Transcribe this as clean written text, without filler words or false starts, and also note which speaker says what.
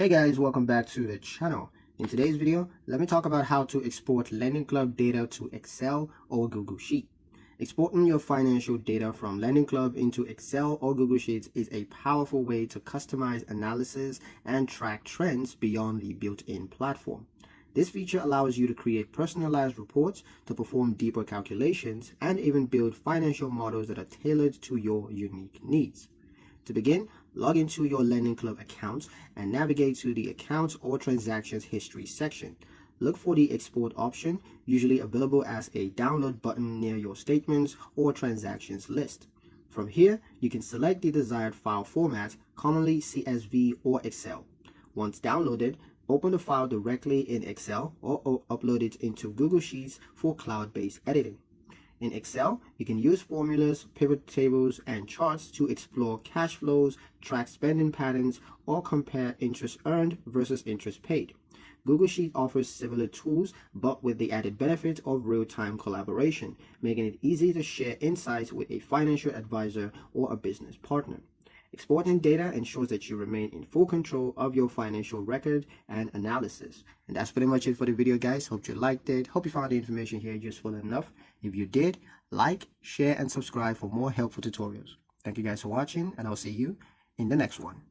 Speaker 1: Hey guys, welcome back to the channel. In today's video, let me talk about how to export Lendingclub data to Excel or Google Sheet. Exporting your financial data from Lendingclub into Excel or Google Sheets is a powerful way to customize analysis and track trends beyond the built-in platform. This feature allows you to create personalized reports, to perform deeper calculations, and even build financial models that are tailored to your unique needs. To begin, log into your Lendingclub account and navigate to the Accounts or Transactions History section. Look for the Export option, usually available as a download button near your statements or transactions list. From here, you can select the desired file format, commonly CSV or Excel. Once downloaded, open the file directly in Excel or upload it into Google Sheets for cloud-based editing. In Excel, you can use formulas, pivot tables, and charts to explore cash flows, track spending patterns, or compare interest earned versus interest paid. Google Sheets offers similar tools, but with the added benefit of real-time collaboration, making it easy to share insights with a financial advisor or a business partner. Exporting data ensures that you remain in full control of your financial record and analysis. And that's pretty much it for the video, guys. Hope you liked it. Hope you found the information here useful enough. If you did, like, share, and subscribe for more helpful tutorials. Thank you guys for watching, and I'll see you in the next one.